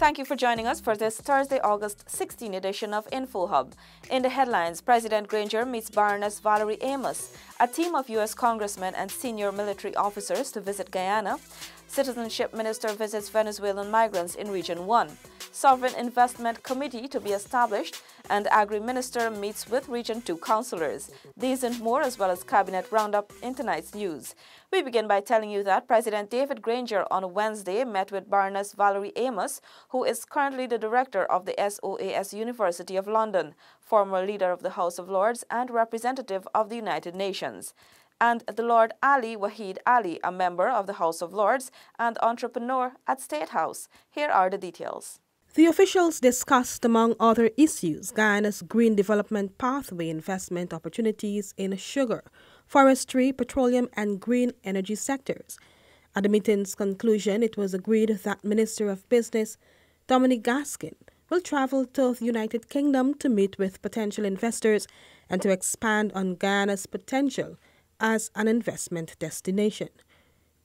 Thank you for joining us for this Thursday, August 16 edition of InfoHub. In the headlines, President Granger meets Baroness Valerie Amos, a team of U.S. congressmen and senior military officers to visit Guyana. Citizenship Minister visits Venezuelan migrants in Region 1. Sovereign Investment Committee to be established, and Agri-Minister meets with Region 2 councillors. These and more, as well as Cabinet Roundup in tonight's news. We begin by telling you that President David Granger on Wednesday met with Baroness Valerie Amos, who is currently the director of the SOAS University of London, former leader of the House of Lords and representative of the United Nations, and the Lord Ali Wahid Ali, a member of the House of Lords and entrepreneur at State House. Here are the details. The officials discussed, among other issues, Guyana's green development pathway investment opportunities in sugar, forestry, petroleum and green energy sectors. At the meeting's conclusion, it was agreed that Minister of Business Dominic Gaskin will travel to the United Kingdom to meet with potential investors and to expand on Guyana's potential as an investment destination.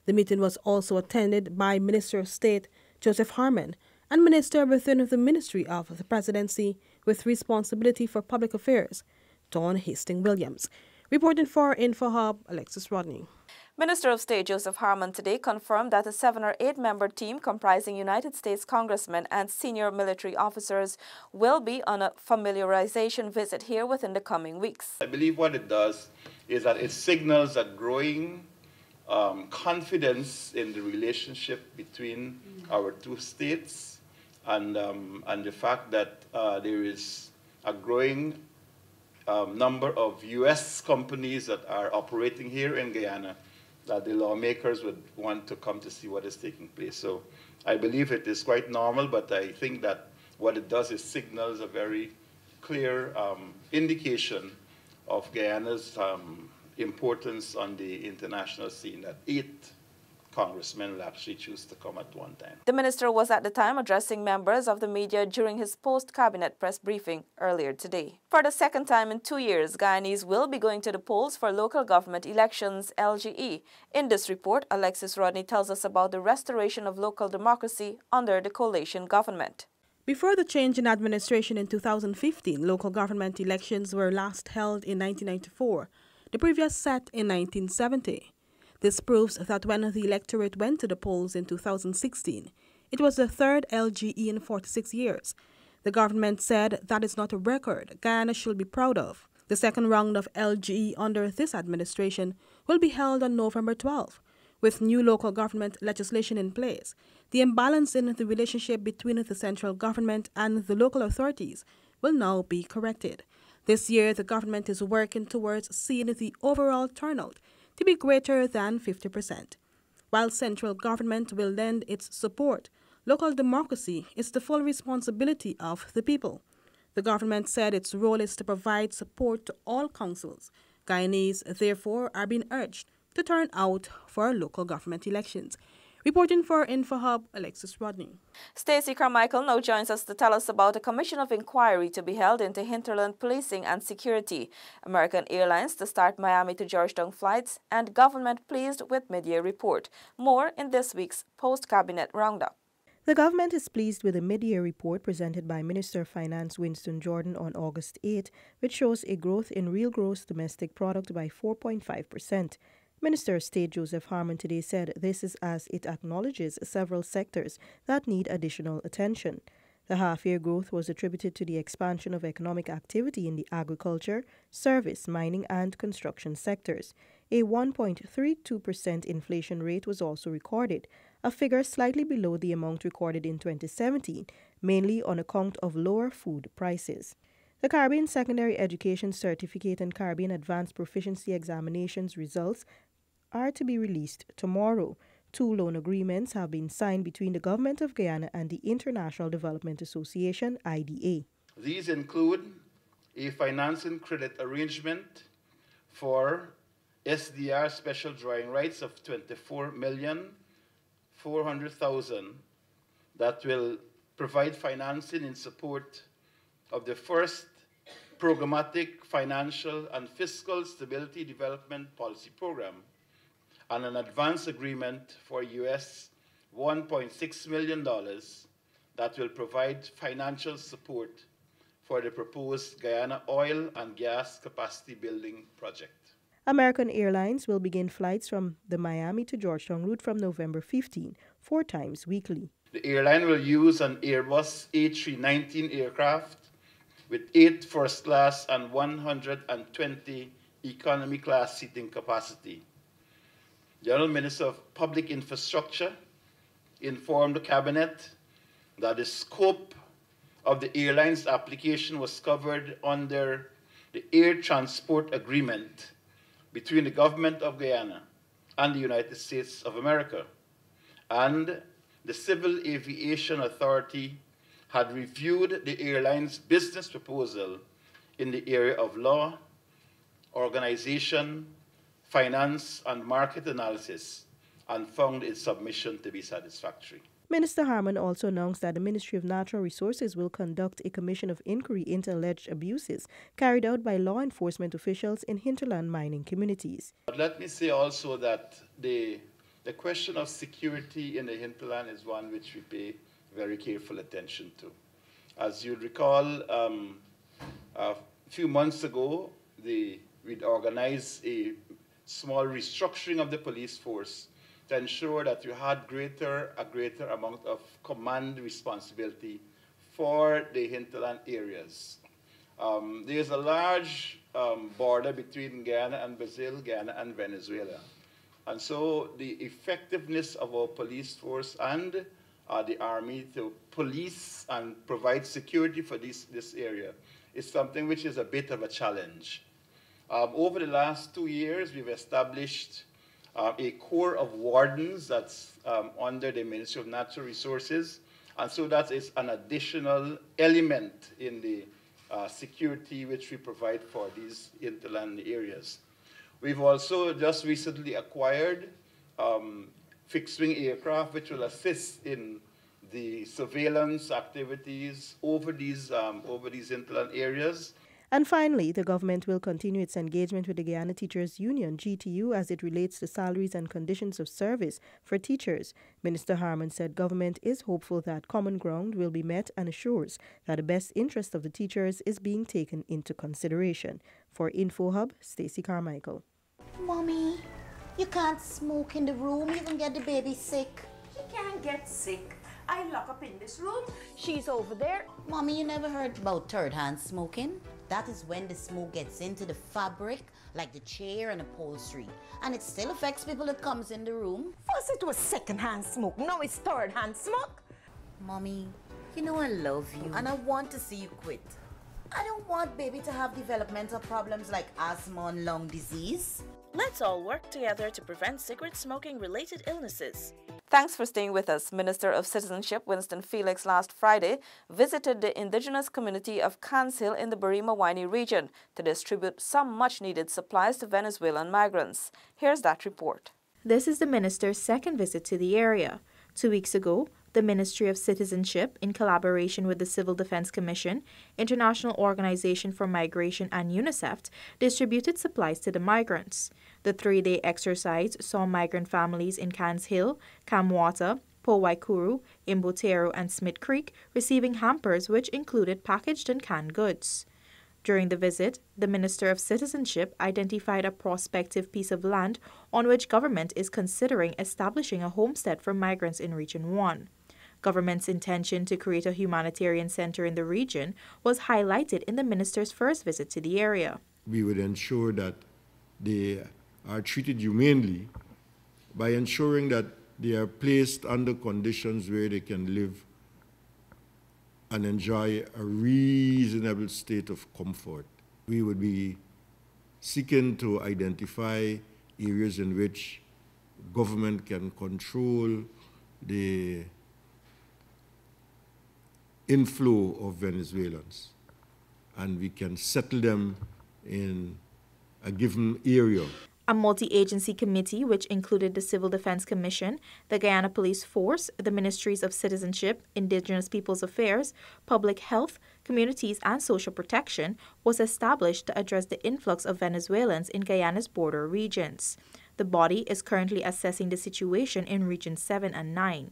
The meeting was also attended by Minister of State Joseph Harmon and Minister within the Ministry of the Presidency with responsibility for public affairs, Dawn Hastings-Williams. Reporting for InfoHub, Alexis Rodney. Minister of State Joseph Harmon today confirmed that a 7 or 8 member team comprising United States congressmen and senior military officers will be on a familiarization visit here within the coming weeks. I believe what it does is that it signals a growing confidence in the relationship between our two states, and the fact that there is a growing number of U.S. companies that are operating here in Guyana, that the lawmakers would want to come to see what is taking place. So I believe it is quite normal, but I think that what it does is signals a very clear indication of Guyana's importance on the international scene, that 8 congressmen will actually choose to come at one time. The minister was at the time addressing members of the media during his post-cabinet press briefing earlier today. For the second time in 2 years, Guyanese will be going to the polls for local government elections, LGE. In this report, Alexis Rodney tells us about the restoration of local democracy under the coalition government. Before the change in administration in 2015, local government elections were last held in 1994, the previous set in 1970. This proves that when the electorate went to the polls in 2016, it was the third LGE in 46 years. The government said that is not a record Guyana should be proud of. The second round of LGE under this administration will be held on November 12. With new local government legislation in place, the imbalance in the relationship between the central government and the local authorities will now be corrected. This year, the government is working towards seeing the overall turnout to be greater than 50%. While central government will lend its support, local democracy is the full responsibility of the people. The government said its role is to provide support to all councils. Guyanese, therefore, are being urged to turn out for local government elections. Reporting for InfoHub, Alexis Rodney. Stacey Carmichael now joins us to tell us about a commission of inquiry to be held into hinterland policing and security, American Airlines to start Miami to Georgetown flights, and government pleased with mid-year report. More in this week's post-cabinet roundup. The government is pleased with the mid-year report presented by Minister of Finance Winston Jordan on August 8, which shows a growth in real gross domestic product by 4.5%. Minister of State Joseph Harmon today said this is as it acknowledges several sectors that need additional attention. The half-year growth was attributed to the expansion of economic activity in the agriculture, service, mining and construction sectors. A 1.32% inflation rate was also recorded, a figure slightly below the amount recorded in 2017, mainly on account of lower food prices. The Caribbean Secondary Education Certificate and Caribbean Advanced Proficiency Examinations results are to be released tomorrow. 2 loan agreements have been signed between the Government of Guyana and the International Development Association, IDA. These include a financing credit arrangement for SDR special drawing rights of $24,400,000 that will provide financing in support of the first programmatic financial and fiscal stability development policy program, and an advance agreement for US $1.6 million that will provide financial support for the proposed Guyana oil and gas capacity building project. American Airlines will begin flights from the Miami to Georgetown route from November 15, 4 times weekly. The airline will use an Airbus A319 aircraft with 8 first class and 120 economy class seating capacity. The Honourable Minister of Public Infrastructure informed the Cabinet that the scope of the airline's application was covered under the Air Transport Agreement between the Government of Guyana and the United States of America, and the Civil Aviation Authority had reviewed the airline's business proposal in the area of law, organization, finance, and market analysis, and found its submission to be satisfactory. Minister Harmon also announced that the Ministry of Natural Resources will conduct a commission of inquiry into alleged abuses carried out by law enforcement officials in hinterland mining communities. But let me say also that the question of security in the hinterland is one which we pay very careful attention to. As you recall, a few months ago, we'd organized a small restructuring of the police force to ensure that you had a greater amount of command responsibility for the hinterland areas. There's a large border between Guyana and Brazil, Guyana and Venezuela. And so the effectiveness of our police force and the army to police and provide security for this area is something which is a bit of a challenge. Over the last 2 years, we've established a corps of wardens that's under the Ministry of Natural Resources, and so that is an additional element in the security which we provide for these hinterland areas. We've also just recently acquired fixed-wing aircraft which will assist in the surveillance activities over these hinterland areas. And finally, the government will continue its engagement with the Guyana Teachers Union, GTU, as it relates to salaries and conditions of service for teachers. Minister Harmon said government is hopeful that common ground will be met and assures that the best interest of the teachers is being taken into consideration. For InfoHub, Stacey Carmichael. Mommy, you can't smoke in the room. You can get the baby sick. She can't get sick. I lock up in this room. She's over there. Mommy, you never heard about third-hand smoking? That is when the smoke gets into the fabric, like the chair and upholstery. And it still affects people that comes in the room. First it was second-hand smoke, now it's third-hand smoke. Mommy, you know I love you and I want to see you quit. I don't want baby to have developmental problems like asthma and lung disease. Let's all work together to prevent cigarette smoking-related illnesses. Thanks for staying with us. Minister of Citizenship Winston Felix last Friday visited the indigenous community of Cans Hill in the Barima-Waini region to distribute some much-needed supplies to Venezuelan migrants. Here's that report. This is the minister's second visit to the area. 2 weeks ago, the Ministry of Citizenship, in collaboration with the Civil Defense Commission, International Organization for Migration and UNICEF, distributed supplies to the migrants. The 3-day exercise saw migrant families in Cans Hill, Camwata, Powaikuru, Imbotero, and Smith Creek receiving hampers which included packaged and canned goods. During the visit, the Minister of Citizenship identified a prospective piece of land on which government is considering establishing a homestead for migrants in Region 1. Government's intention to create a humanitarian center in the region was highlighted in the minister's first visit to the area. We would ensure that they are treated humanely by ensuring that they are placed under conditions where they can live and enjoy a reasonable state of comfort. We would be seeking to identify areas in which government can control the inflow of Venezuelans, and we can settle them in a given area. A multi-agency committee, which included the Civil Defense Commission, the Guyana Police Force, the Ministries of Citizenship, Indigenous Peoples Affairs, Public Health, Communities and Social Protection, was established to address the influx of Venezuelans in Guyana's border regions. The body is currently assessing the situation in Regions 7 and 9.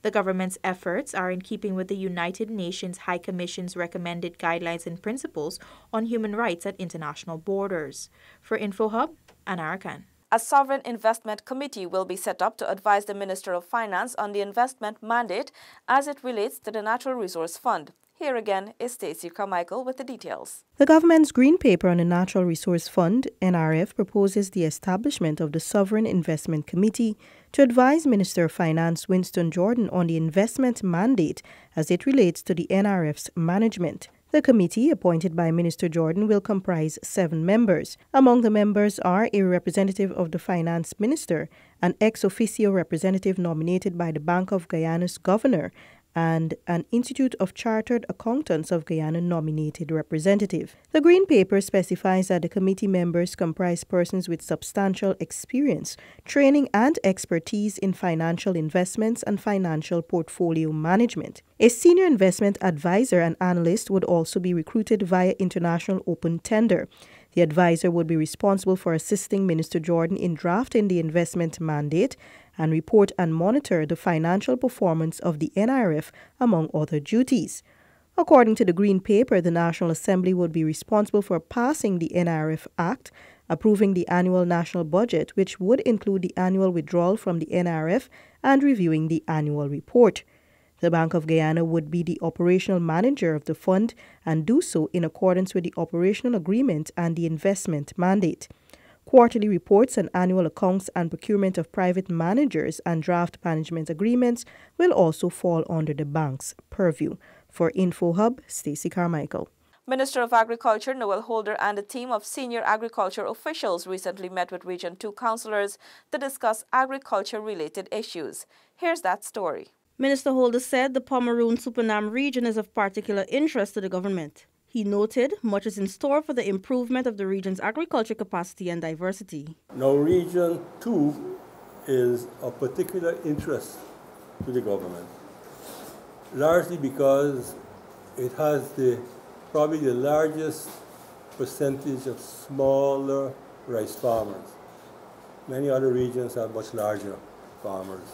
The government's efforts are in keeping with the United Nations High Commission's recommended guidelines and principles on human rights at international borders. For InfoHub, Anna Arakan. A sovereign investment committee will be set up to advise the Minister of Finance on the investment mandate as it relates to the Natural Resource Fund. Here again is Stacey Carmichael with the details. The government's Green Paper on the Natural Resource Fund, NRF, proposes the establishment of the Sovereign Investment Committee to advise Minister of Finance Winston Jordan on the investment mandate as it relates to the NRF's management. The committee, appointed by Minister Jordan, will comprise 7 members. Among the members are a representative of the Finance Minister, an ex officio representative nominated by the Bank of Guyana's governor, and an Institute of Chartered Accountants of Guyana nominated representative. The Green Paper specifies that the committee members comprise persons with substantial experience, training, and expertise in financial investments and financial portfolio management. A senior investment advisor and analyst would also be recruited via international open tender. The advisor would be responsible for assisting Minister Jordan in drafting the investment mandate and report and monitor the financial performance of the NRF, among other duties. According to the Green Paper, the National Assembly would be responsible for passing the NRF Act, approving the annual national budget, which would include the annual withdrawal from the NRF, and reviewing the annual report. The Bank of Guyana would be the operational manager of the fund and do so in accordance with the operational agreement and the investment mandate. Quarterly reports and annual accounts and procurement of private managers and draft management agreements will also fall under the bank's purview. For InfoHub, Stacey Carmichael. Minister of Agriculture Noel Holder and a team of senior agriculture officials recently met with Region 2 councillors to discuss agriculture-related issues. Here's that story. Minister Holder said the Pomeroon-Supernam region is of particular interest to the government. He noted much is in store for the improvement of the region's agriculture capacity and diversity. Now, Region 2 is of particular interest to the government, largely because it has probably the largest percentage of smaller rice farmers. Many other regions have much larger farmers,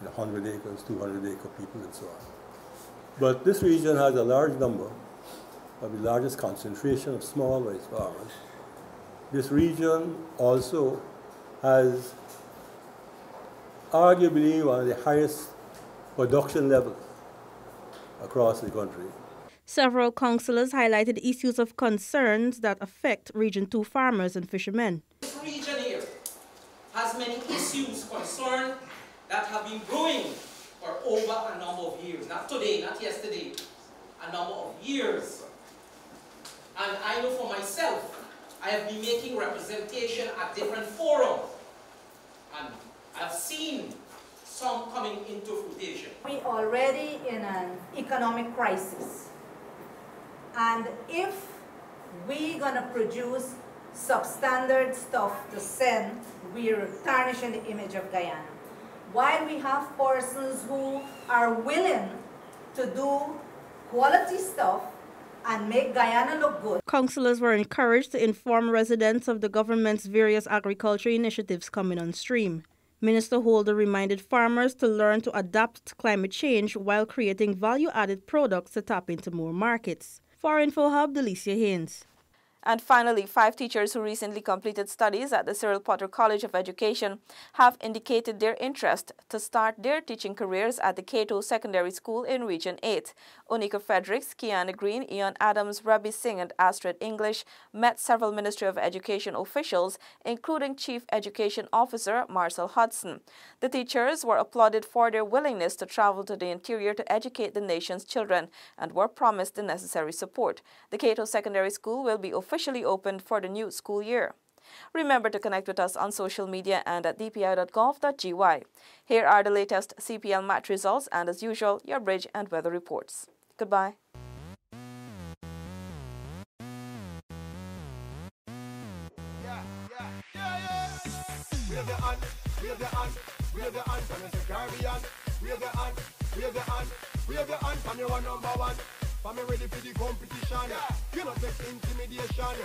100 acres, 200 acre people and so on. But this region has a large number of the largest concentration of small rice farmers. This region also has arguably one of the highest production levels across the country. Several councillors highlighted issues of concerns that affect Region 2 farmers and fishermen. This region here has many issues, concerns that have been brewing for over a number of years. Not today, not yesterday, a number of years. And I know for myself, I have been making representation at different forums. And I've seen some coming into fruition. We're already in an economic crisis. And if we're going to produce substandard stuff to send, we're tarnishing the image of Guyana. While we have persons who are willing to do quality stuff and make Guyana look good. Councillors were encouraged to inform residents of the government's various agriculture initiatives coming on stream. Minister Holder reminded farmers to learn to adapt to climate change while creating value-added products to tap into more markets. For InfoHub, Delicia Haynes. And finally, 5 teachers who recently completed studies at the Cyril Potter College of Education have indicated their interest to start their teaching careers at the Cato Secondary School in Region 8. Onika Fredericks, Kiana Green, Ian Adams, Rabi Singh and Astrid English met several Ministry of Education officials, including Chief Education Officer Marcel Hudson. The teachers were applauded for their willingness to travel to the interior to educate the nation's children and were promised the necessary support. The Cato Secondary School will be officially opened for the new school year. Remember to connect with us on social media and at dpi.gov.gy. Here are the latest CPL match results and, as usual, your bridge and weather reports. Goodbye. I'm ready for the competition. You know, take intimidation.